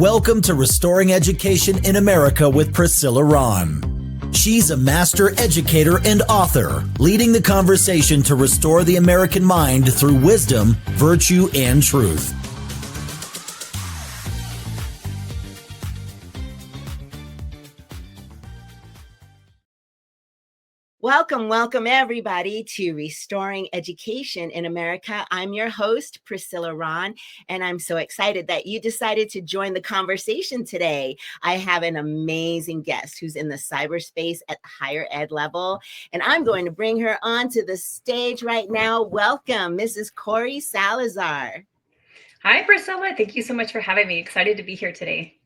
Welcome to Restoring Education in America with Priscilla Ron. She's a master educator and author, leading the conversation to restore the American mind through wisdom, virtue, and truth. Welcome everybody to Restoring Education in America. I'm your host, Priscilla Ron, and I'm so excited that you decided to join the conversation today. I have an amazing guest who's in the cyberspace at higher ed level, and I'm going to bring her onto the stage right now. Welcome, Mrs. Kori Salazar. Hi, Priscilla. Thank you so much for having me. Excited to be here today.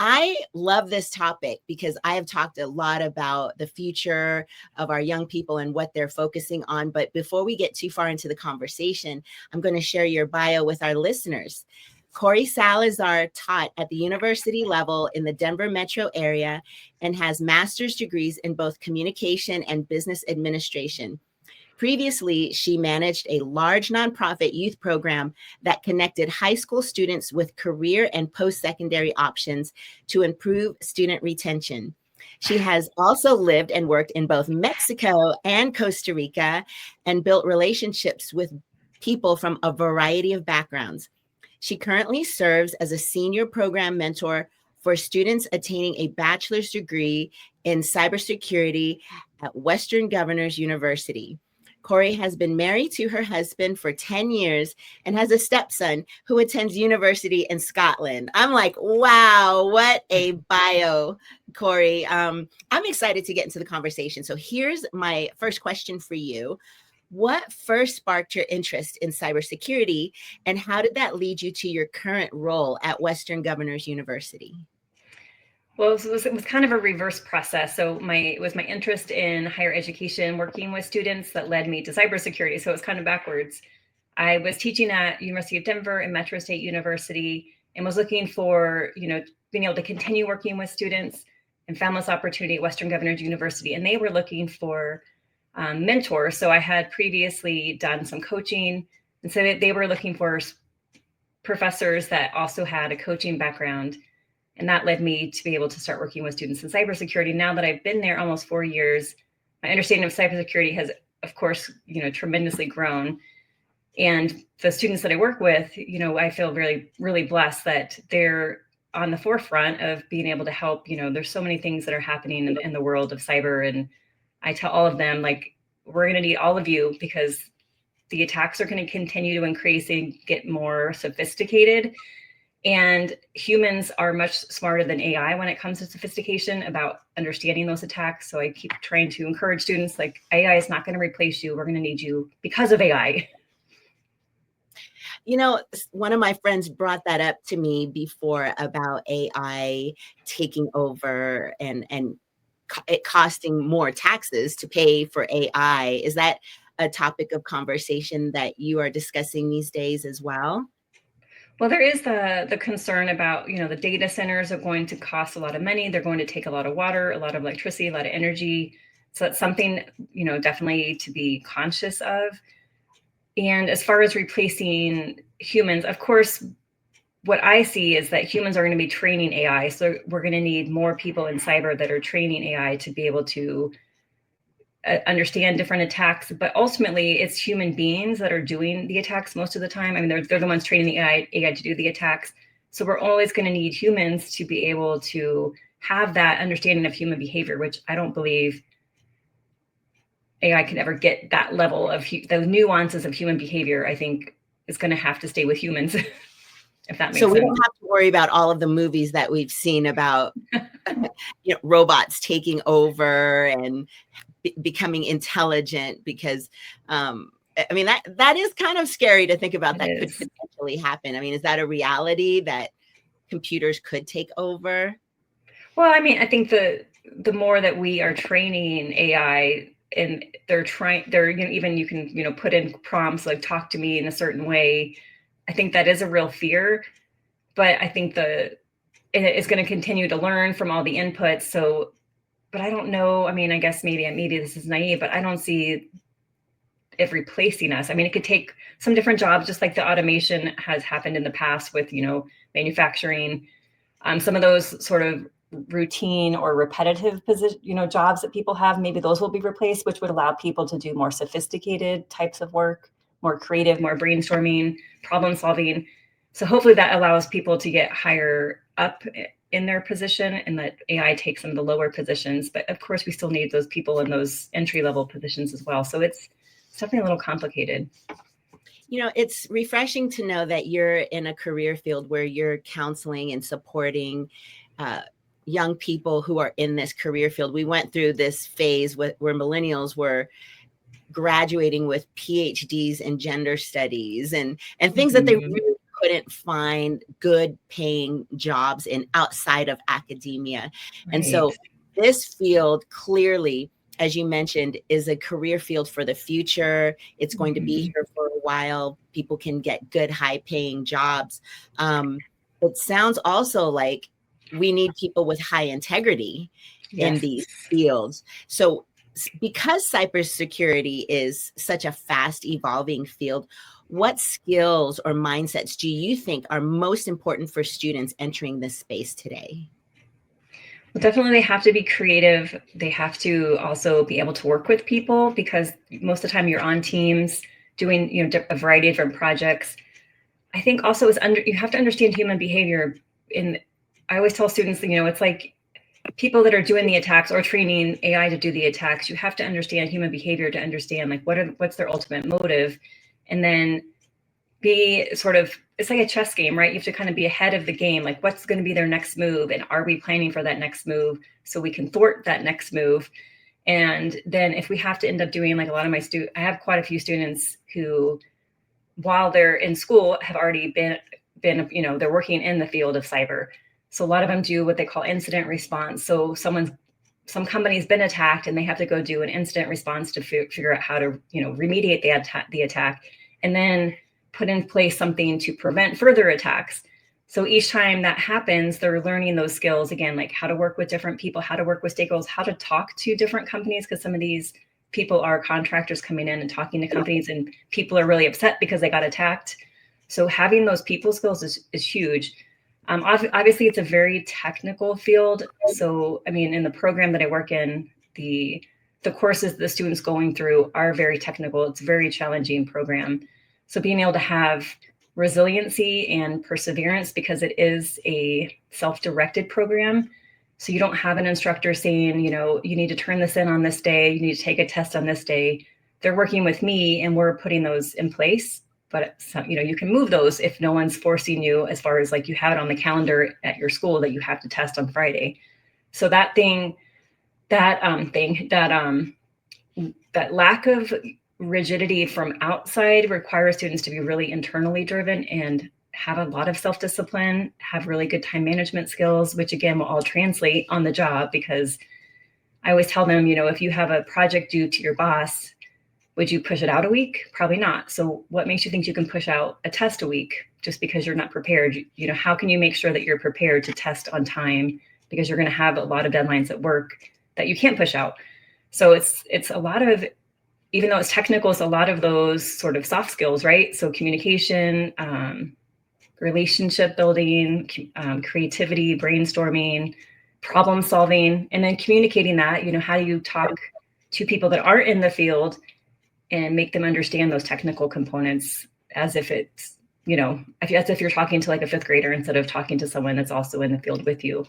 I love this topic because I have talked a lot about the future of our young people and what they're focusing on. But before we get too far into the conversation, I'm going to share your bio with our listeners. Kori Salazar taught at the university level in the Denver metro area and has master's degrees in both communication and business administration. Previously, she managed a large nonprofit youth program that connected high school students with career and post-secondary options to improve student retention. She has also lived and worked in both Mexico and Costa Rica and built relationships with people from a variety of backgrounds. She currently serves as a senior program mentor for students attaining a bachelor's degree in cybersecurity at Western Governors University. Kori has been married to her husband for 10 years and has a stepson who attends university in Scotland. I'm like, wow, what a bio, Kori. I'm excited to get into the conversation. So here's my first question for you. What first sparked your interest in cybersecurity, and how did that lead you to your current role at Western Governors University? Well, it was kind of a reverse process. So it was my interest in higher education, working with students, that led me to cybersecurity. So it was kind of backwards. I was teaching at University of Denver and Metro State University and was looking for, being able to continue working with students, and found this opportunity at Western Governors University. And they were looking for mentors. So I had previously done some coaching. And so they were looking for professors that also had a coaching background. And that led me to be able to start working with students in cybersecurity. Now that I've been there almost 4 years, my understanding of cybersecurity has, of course, tremendously grown. And the students that I work with, I feel really, really blessed that they're on the forefront of being able to help. There's so many things that are happening in the world of cyber. And I tell all of them, we're going to need all of you, because the attacks are going to continue to increase and get more sophisticated. And humans are much smarter than AI when it comes to sophistication about understanding those attacks. So I keep trying to encourage students, AI is not going to replace you. We're going to need you because of AI. One of my friends brought that up to me before about AI taking over and it costing more taxes to pay for AI. Is that a topic of conversation that you are discussing these days as well? Well, there is the concern about, the data centers are going to cost a lot of money. They're going to take a lot of water, a lot of electricity, a lot of energy. So that's something, definitely to be conscious of. And as far as replacing humans, of course, what I see is that humans are going to be training AI. So we're going to need more people in cyber that are training AI to be able to understand different attacks, but ultimately it's human beings that are doing the attacks most of the time. I mean, they're the ones training the AI to do the attacks. So we're always going to need humans to be able to have that understanding of human behavior, which I don't believe AI can ever get that level of those nuances of human behavior. I think is going to have to stay with humans. If that makes sense. So we don't have to worry about all of the movies that we've seen about robots taking over and becoming intelligent, because that is kind of scary to think about. That could potentially happen. I mean, is that a reality that computers could take over? Well, I think the more that we are training AI, and even you can put in prompts like talk to me in a certain way, I think that is a real fear. But I think it's going to continue to learn from all the inputs. So, but I don't know. I guess maybe this is naive, but I don't see it replacing us. It could take some different jobs, just like the automation has happened in the past with, manufacturing. Some of those sort of routine or repetitive position, jobs that people have, maybe those will be replaced, which would allow people to do more sophisticated types of work, more creative, more brainstorming, problem solving. So hopefully that allows people to get higher up in their position and that AI takes some of the lower positions. But of course, we still need those people in those entry-level positions as well. So it's definitely a little complicated. It's refreshing to know that you're in a career field where you're counseling and supporting young people who are in this career field. We went through this phase where millennials were graduating with PhDs in gender studies and things that they really couldn't find good paying jobs in outside of academia. Right. And so this field clearly, as you mentioned, is a career field for the future. It's going to be here for a while. People can get good, high-paying jobs. It sounds also like we need people with high integrity in these fields. So because cybersecurity is such a fast evolving field, what skills or mindsets do you think are most important for students entering this space today? Well, definitely they have to be creative. They have to also be able to work with people because most of the time you're on teams doing, a variety of different projects. I think also you have to understand human behavior. I always tell students, it's like people that are doing the attacks or training AI to do the attacks, you have to understand human behavior to understand like what's their ultimate motive, and then be it's like a chess game, right? You have to kind of be ahead of the game, like what's going to be their next move, and are we planning for that next move so we can thwart that next move. And then if we have to end up doing like a lot of I have quite a few students who, while they're in school, have already been they're working in the field of cyber. So a lot of them do what they call incident response. So some company's been attacked and they have to go do an incident response to figure out how to, remediate the attack, and then put in place something to prevent further attacks. So each time that happens, they're learning those skills again, like how to work with different people, how to work with stakeholders, how to talk to different companies, because some of these people are contractors coming in and talking to companies, and people are really upset because they got attacked. So having those people skills is huge. Obviously, it's a very technical field. So, in the program that I work in, the courses the students going through are very technical. It's a very challenging program. So being able to have resiliency and perseverance, because it is a self-directed program. So you don't have an instructor saying, you need to turn this in on this day, you need to take a test on this day. They're working with me and we're putting those in place. But you can move those if no one's forcing you, as far as like you have it on the calendar at your school that you have to test on Friday. So that lack of rigidity from outside requires students to be really internally driven and have a lot of self-discipline, have really good time management skills, which again will all translate on the job. Because I always tell them, if you have a project due to your boss, would you push it out a week? Probably not. So what makes you think you can push out a test a week just because you're not prepared? How can you make sure that you're prepared to test on time? Because you're going to have a lot of deadlines at work that you can't push out. So it's a lot of, even though it's technical, it's a lot of those sort of soft skills, right? So communication, relationship building, creativity, brainstorming, problem solving, and then communicating that, how do you talk to people that aren't in the field and make them understand those technical components as if it's, as if you're talking to like a fifth grader instead of talking to someone that's also in the field with you.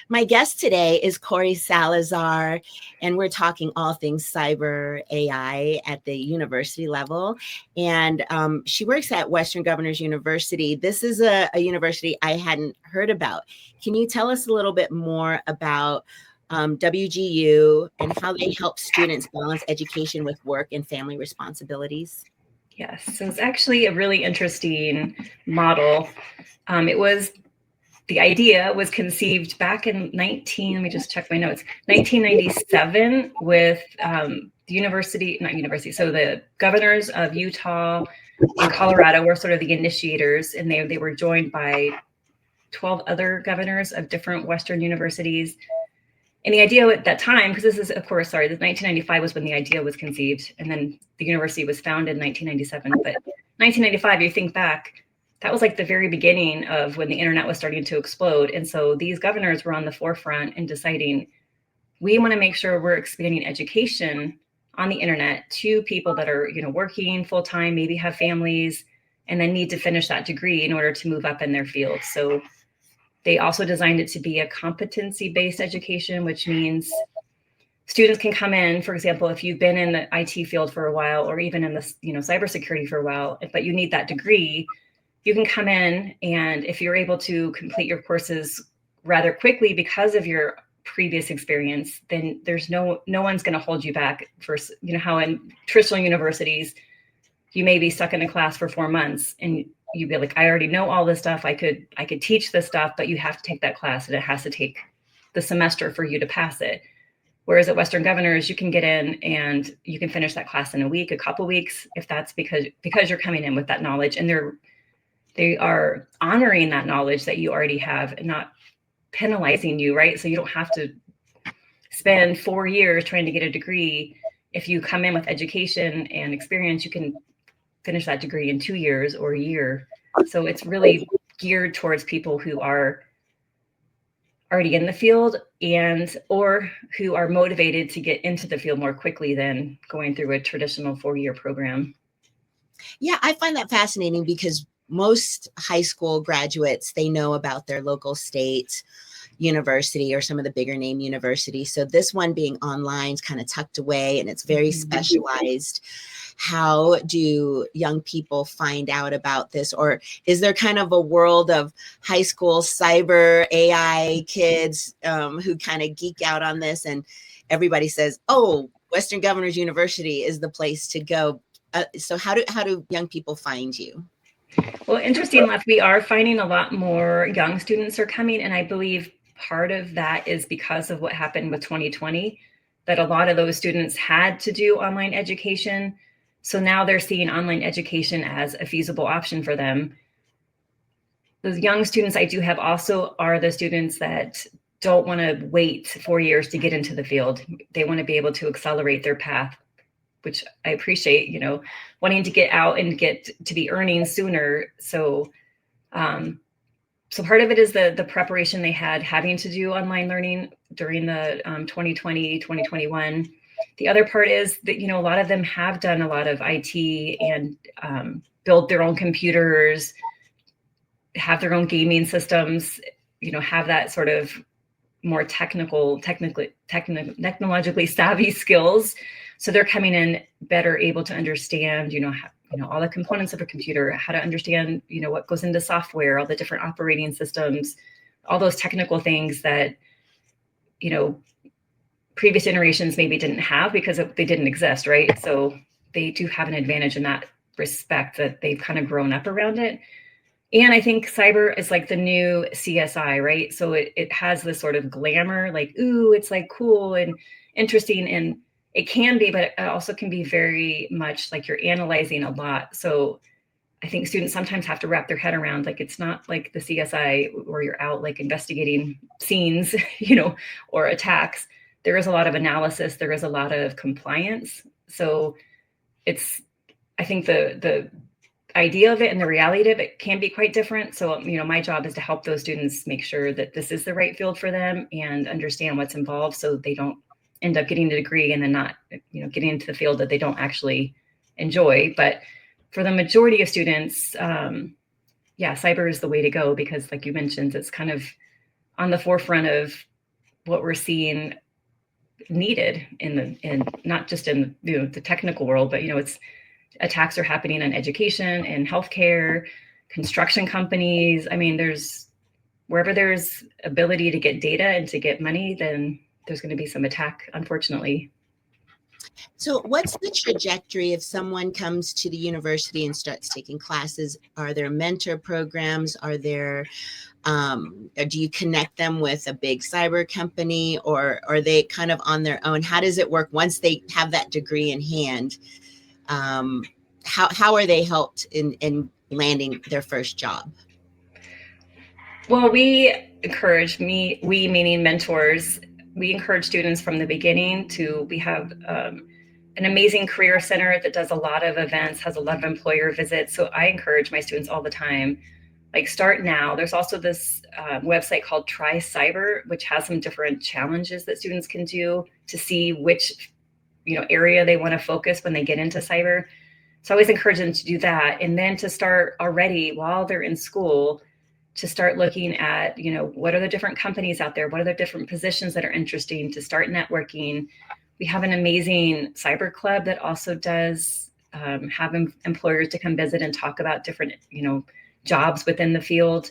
My guest today is Kori Salazar, and we're talking all things cyber AI at the university level. And she works at Western Governors University. This is a university I hadn't heard about. Can you tell us a little bit more about WGU and how they help students balance education with work and family responsibilities? Yes, so it's actually a really interesting model. The idea was conceived back in let me just check my notes, 1997 with so the governors of Utah and Colorado were sort of the initiators, and they were joined by 12 other governors of different Western universities. And the idea at that time, because this is, of course, 1995 was when the idea was conceived, and then the university was founded in 1997. But 1995, you think back, that was like the very beginning of when the internet was starting to explode. And so these governors were on the forefront in deciding, we want to make sure we're expanding education on the internet to people that are, working full time, maybe have families, and then need to finish that degree in order to move up in their field. So they also designed it to be a competency-based education, which means students can come in, for example, if you've been in the IT field for a while, or even in the, cybersecurity for a while, but you need that degree, you can come in, and if you're able to complete your courses rather quickly because of your previous experience, then there's no one's going to hold you back. For, how in traditional universities, you may be stuck in a class for 4 months and you'd be like, I already know all this stuff. I could teach this stuff, but you have to take that class, and it has to take the semester for you to pass it. Whereas at Western Governors, you can get in and you can finish that class in a week, a couple weeks, if that's because you're coming in with that knowledge, and they are honoring that knowledge that you already have and not penalizing you, right? So you don't have to spend 4 years trying to get a degree. If you come in with education and experience, you can finish that degree in 2 years or a year. So it's really geared towards people who are already in the field or who are motivated to get into the field more quickly than going through a traditional 4-year program. Yeah, I find that fascinating because most high school graduates, they know about their local state university or some of the bigger name universities. So this one being online is kind of tucked away and it's very specialized. How do young people find out about this? Or is there kind of a world of high school cyber AI kids who kind of geek out on this, and everybody says, oh, Western Governors University is the place to go? So how do young people find you? Well, interesting enough, we are finding a lot more young students are coming. And I believe part of that is because of what happened with 2020, that a lot of those students had to do online education. So now they're seeing online education as a feasible option for them. Those young students I do have also are the students that don't want to wait 4 years to get into the field. They want to be able to accelerate their path, which I appreciate, wanting to get out and get to be earning sooner. So, so part of it is the preparation they had having to do online learning during the 2020, 2021. The other part is that, a lot of them have done a lot of IT and build their own computers, have their own gaming systems, have that sort of more technologically savvy skills. So they're coming in better able to understand, all the components of a computer, how to understand, what goes into software, all the different operating systems, all those technical things that, previous generations maybe didn't have because they didn't exist, right? So they do have an advantage in that respect, that they've kind of grown up around it. And I think cyber is like the new CSI, right? So it has this sort of glamour, like, ooh, it's like cool and interesting, and it can be, but it also can be very much like you're analyzing a lot. So I think students sometimes have to wrap their head around, like, it's not like the CSI where you're out like investigating scenes, or attacks. There is a lot of analysis. There is a lot of compliance. So I think the idea of it and the reality of it can be quite different. So, my job is to help those students make sure that this is the right field for them and understand what's involved, so they don't end up getting a degree and then not, getting into the field that they don't actually enjoy. But for the majority of students, cyber is the way to go, because like you mentioned, it's kind of on the forefront of what we're seeing needed in not just in the technical world, but it's attacks are happening in education and healthcare, construction companies. I mean, wherever there's ability to get data and to get money, then there's going to be some attack, unfortunately. So what's the trajectory if someone comes to the university and starts taking classes? Are there mentor programs? Are there, or do you connect them with a big cyber company, or are they kind of on their own? How does it work once they have that degree in hand? How are they helped in landing their first job? Well, we meaning mentors, we encourage students from the beginning we have an amazing career center that does a lot of events, has a lot of employer visits. So I encourage my students all the time, like, start now. There's also this website called Try Cyber, which has some different challenges that students can do to see which area they want to focus when they get into cyber. So I always encourage them to do that, and then to start already while they're in school, to start looking at, what are the different companies out there? What are the different positions that are interesting, to start networking. We have an amazing cyber club that also does have employers to come visit and talk about different, jobs within the field.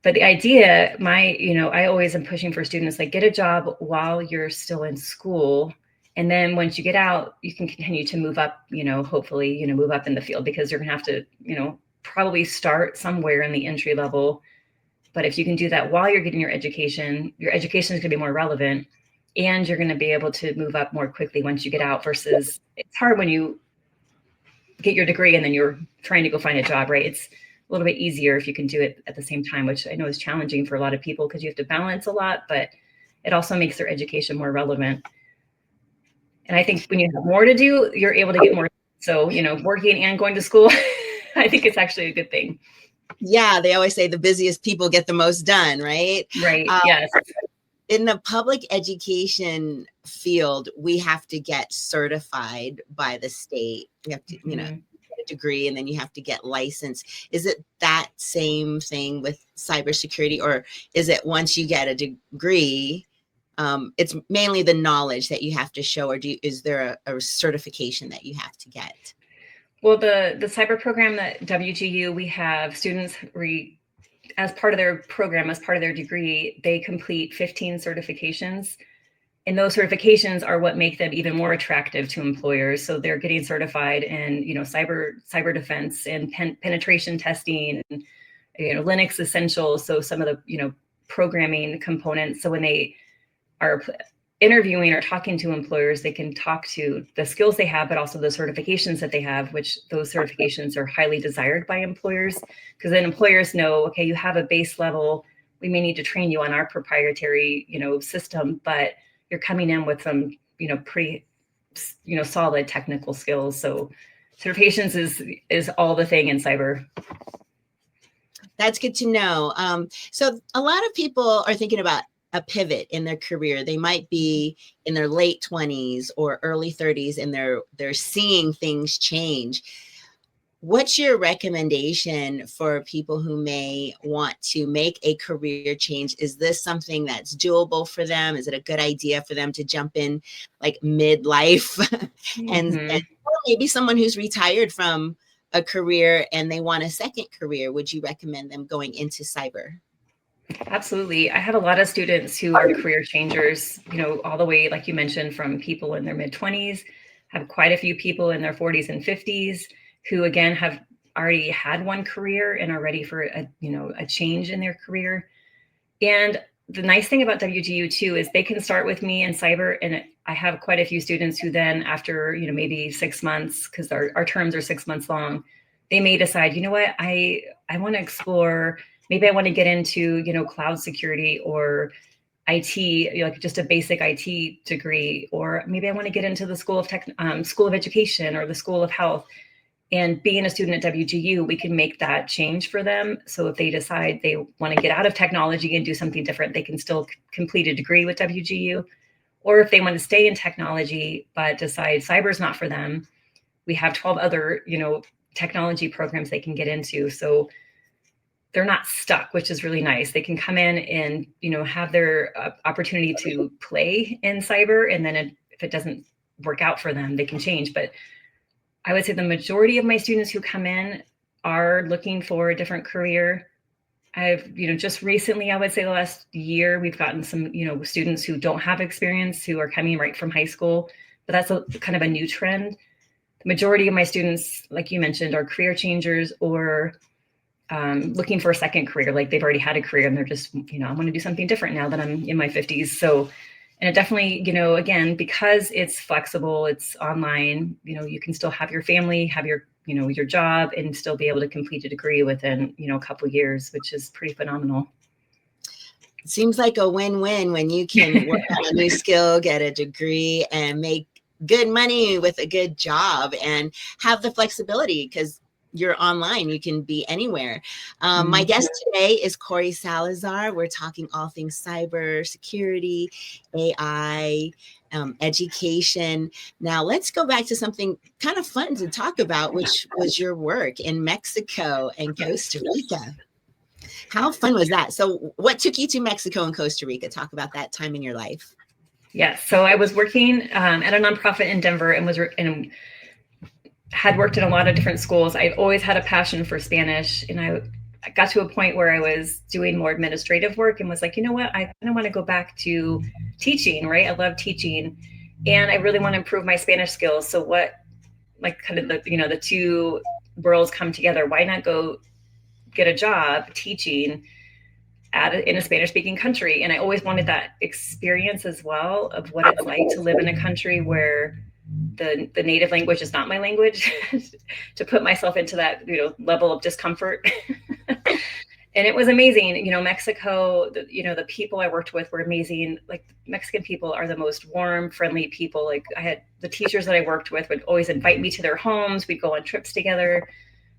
But the idea, I always am pushing for students, like, get a job while you're still in school. And then once you get out, you can continue to move up, hopefully, move up in the field, because you're going to have to, probably start somewhere in the entry level. But if you can do that while you're getting your education is going to be more relevant, and you're going to be able to move up more quickly once you get out, versus it's hard when you get your degree and then you're trying to go find a job, right? It's a little bit easier if you can do it at the same time, which I know is challenging for a lot of people because you have to balance a lot, but it also makes their education more relevant. And I think when you have more to do, you're able to get more. So, working and going to school, I think it's actually a good thing. Yeah, they always say the busiest people get the most done, right? Right. Yes. In the public education field, we have to get certified by the state. We have to, get a degree, and then you have to get licensed. Is it that same thing with cybersecurity, or is it once you get a degree, it's mainly the knowledge that you have to show, or is there a certification that you have to get? Well, the cyber program at WGU, we have students as part of their program, as part of their degree, they complete 15 certifications. And those certifications are what make them even more attractive to employers. So they're getting certified in, cyber defense and penetration testing, and, Linux essentials. So some of the, programming components. So when they are interviewing or talking to employers, they can talk to the skills they have, but also the certifications that they have, which those certifications are highly desired by employers, because then employers know, okay, you have a base level, we may need to train you on our proprietary, system, but you're coming in with some, pretty, solid technical skills. So certifications is all the thing in cyber. That's good to know. So a lot of people are thinking about a pivot in their career. They might be in their late 20s or early 30s, and they're seeing things change. What's your recommendation for people who may want to make a career change? Is this something that's doable for them? Is it a good idea for them to jump in like midlife? and or maybe someone who's retired from a career and they want a second career, would you recommend them going into cyber? Absolutely. I have a lot of students who are career changers, all the way, like you mentioned, from people in their mid-20s, have quite a few people in their 40s and 50s who, again, have already had one career and are ready for a change in their career. And the nice thing about WGU too is they can start with me in cyber, and I have quite a few students who then, after maybe 6 months, because our terms are 6 months long, they may decide, what, I want to explore. Maybe I want to get into, cloud security or IT, like just a basic IT degree, or maybe I want to get into the School of Education or the School of Health. And being a student at WGU, we can make that change for them. So if they decide they want to get out of technology and do something different, they can still complete a degree with WGU. Or if they want to stay in technology but decide cyber is not for them, we have 12 other, technology programs they can get into. So they're not stuck, which is really nice. They can come in and, have their opportunity to play in cyber. And then if it doesn't work out for them, they can change. But I would say the majority of my students who come in are looking for a different career. I've, just recently, I would say the last year, we've gotten some, students who don't have experience, who are coming right from high school, but that's kind of a new trend. The majority of my students, like you mentioned, are career changers or looking for a second career. Like they've already had a career and they're just, I want to do something different now that I'm in my 50s. So, and it definitely, again, because it's flexible, it's online, you can still have your family, have your, your job, and still be able to complete a degree within, a couple of years, which is pretty phenomenal. It seems like a win-win when you can work on a new skill, get a degree, and make good money with a good job and have the flexibility because you're online, you can be anywhere. My guest today is Kori Salazar. We're talking all things cyber security, AI, education. Now let's go back to something kind of fun to talk about, which was your work in Mexico and Costa Rica. How fun was that? So what took you to Mexico and Costa Rica? Talk about that time in your life. Yes. So I was working at a nonprofit in Denver and had worked in a lot of different schools. I've always had a passion for Spanish, and I got to a point where I was doing more administrative work and was like, you know what, I kind of want to go back to teaching, right? I love teaching, and I really want to improve my Spanish skills. So what, like, kind of the two worlds come together. Why not go get a job teaching in a Spanish-speaking country? And I always wanted that experience as well of what it's like to live in a country where the native language is not my language, to put myself into that level of discomfort. And it was amazing. Mexico, the people I worked with were amazing. Like, Mexican people are the most warm, friendly people. Like, I had the teachers that I worked with would always invite me to their homes. We'd go on trips together.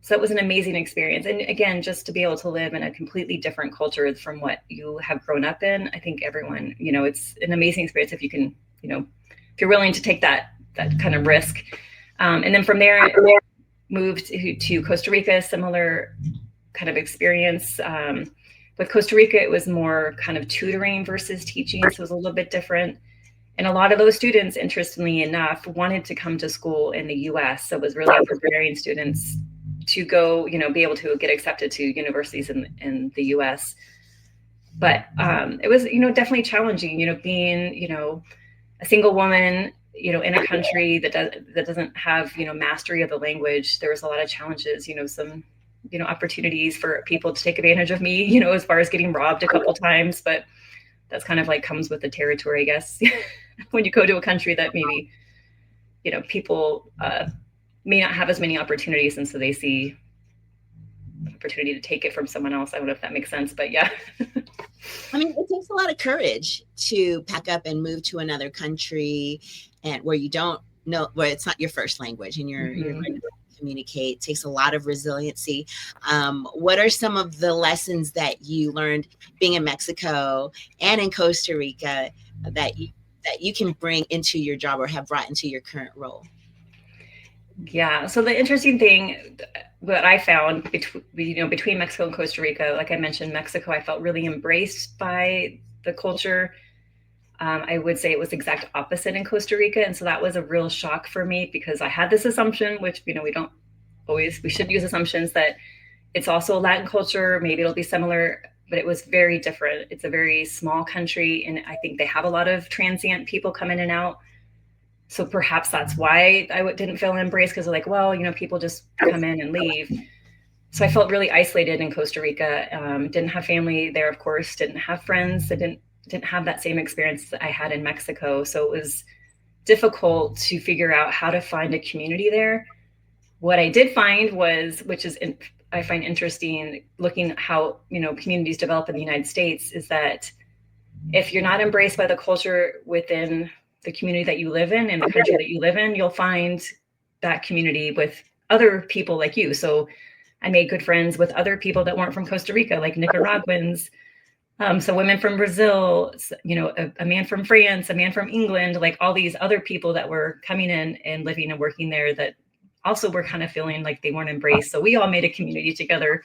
So it was an amazing experience. And again, just to be able to live in a completely different culture from what you have grown up in, I think everyone, it's an amazing experience if you can, if you're willing to take that kind of risk. And then from there, I moved to Costa Rica, similar kind of experience. With Costa Rica, it was more kind of tutoring versus teaching. So it was a little bit different. And a lot of those students, interestingly enough, wanted to come to school in the US. So it was really preparing students to go, be able to get accepted to universities in the US. But it was, definitely challenging, being, a single woman, in a country that doesn't have, mastery of the language. There was a lot of challenges, some, opportunities for people to take advantage of me, as far as getting robbed a couple times. But that's kind of like comes with the territory, I guess. When you go to a country that maybe, people may not have as many opportunities, and so they see opportunity to take it from someone else. I don't know if that makes sense, but yeah. I mean, it takes a lot of courage to pack up and move to another country, and where you don't know, where it's not your first language, and you're going to communicate. It takes a lot of resiliency. What are some of the lessons that you learned being in Mexico and in Costa Rica that you can bring into your job or have brought into your current role? Yeah. So the interesting thing that I found between Mexico and Costa Rica, like I mentioned, Mexico, I felt really embraced by the culture. I would say it was exact opposite in Costa Rica. And so that was a real shock for me, because I had this assumption, which, we should use assumptions, that it's also a Latin culture. Maybe it'll be similar, but it was very different. It's a very small country, and I think they have a lot of transient people come in and out. So perhaps that's why I didn't feel embraced, because they're like, well, people just come in and leave. So I felt really isolated in Costa Rica. Didn't have family there, of course, didn't have friends. I didn't have that same experience that I had in Mexico. So it was difficult to figure out how to find a community there. What I did find was, I find interesting, looking at how, communities develop in the United States, is that if you're not embraced by the culture within the community that you live in and the country that you live in, you'll find that community with other people like you. So I made good friends with other people that weren't from Costa Rica, like Nicaraguans, so women from Brazil, a man from France, a man from England, like all these other people that were coming in and living and working there that also were kind of feeling like they weren't embraced. So we all made a community together.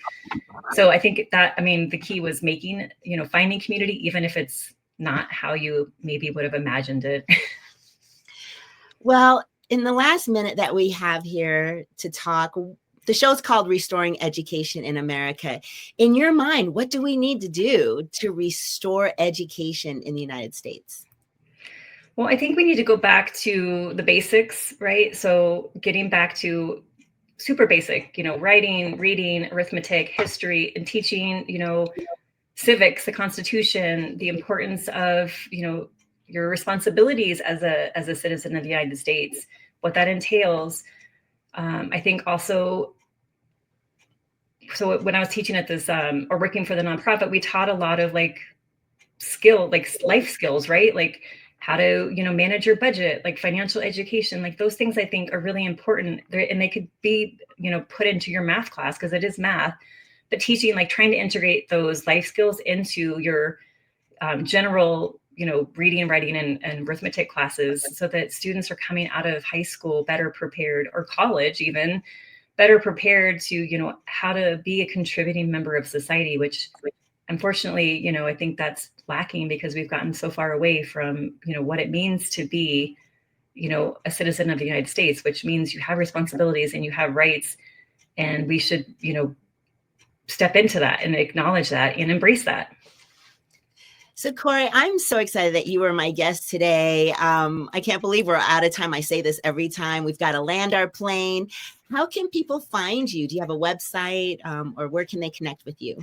So I think that, the key was finding community, even if it's not how you maybe would have imagined it. Well, in the last minute that we have here to talk, the show's called Restoring Education in America. In your mind, what do we need to do to restore education in the United States? Well, I think we need to go back to the basics, right? So getting back to super basic, writing, reading, arithmetic, history, and teaching, civics, the Constitution, the importance of, your responsibilities as a citizen of the United States, what that entails. I think also, so when I was teaching at this, or working for the nonprofit, we taught a lot of life skills, right? Like how to, manage your budget, like financial education, like those things I think are really important. And they could be, put into your math class because it is math, but teaching, like trying to integrate those life skills into your general, reading, writing, and arithmetic classes so that students are coming out of high school better prepared, or college even better prepared to, how to be a contributing member of society, which unfortunately, I think that's lacking because we've gotten so far away from, what it means to be, a citizen of the United States, which means you have responsibilities and you have rights. And we should, step into that and acknowledge that and embrace that. So Kori, I'm so excited that you were my guest today. I can't believe we're out of time. I say this every time. We've got to land our plane. How can people find you? Do you have a website, or where can they connect with you?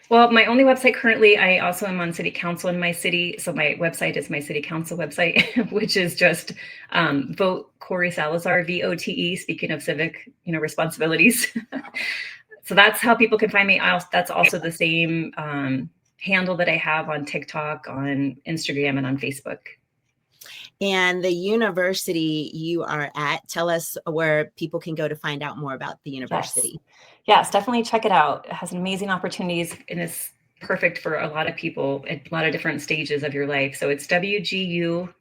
Well, my only website currently, I also am on city council in my city. So my website is my city council website, which is just vote Kori Salazar, VOTE, speaking of civic, responsibilities. So that's how people can find me. That's also the same handle that I have on TikTok, on Instagram, and on Facebook. And the university you are at, tell us where people can go to find out more about the university. Yes, definitely check it out. It has amazing opportunities and it's perfect for a lot of people at a lot of different stages of your life. So it's wgu.edu.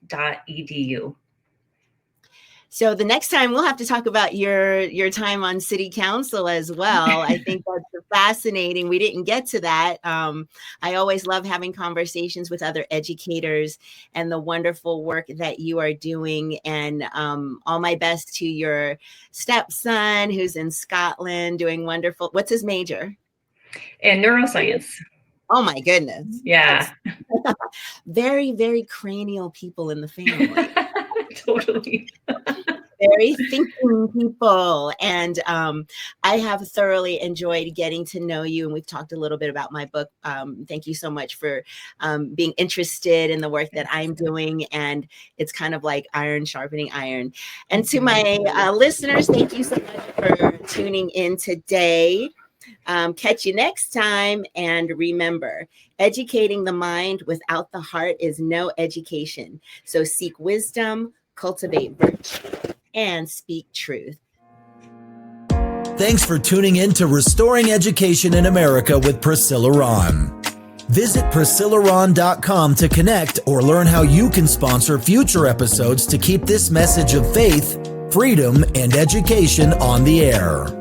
So the next time we'll have to talk about your time on city council as well. I think that's fascinating. We didn't get to that. I always love having conversations with other educators and the wonderful work that you are doing. And all my best to your stepson who's in Scotland doing wonderful. What's his major? In neuroscience. Oh my goodness. Yeah. Very, very cranial people in the family. Totally. Very thinking people. And I have thoroughly enjoyed getting to know you. And we've talked a little bit about my book. Thank you so much for being interested in the work that I'm doing. And it's kind of like iron sharpening iron. And to my listeners, thank you so much for tuning in today. Catch you next time. And remember, educating the mind without the heart is no education. So seek wisdom, cultivate virtue, and speak truth. Thanks for tuning in to Restoring Education in America with Priscilla Ron. Visit PriscillaRon.com to connect or learn how you can sponsor future episodes to keep this message of faith, freedom, and education on the air.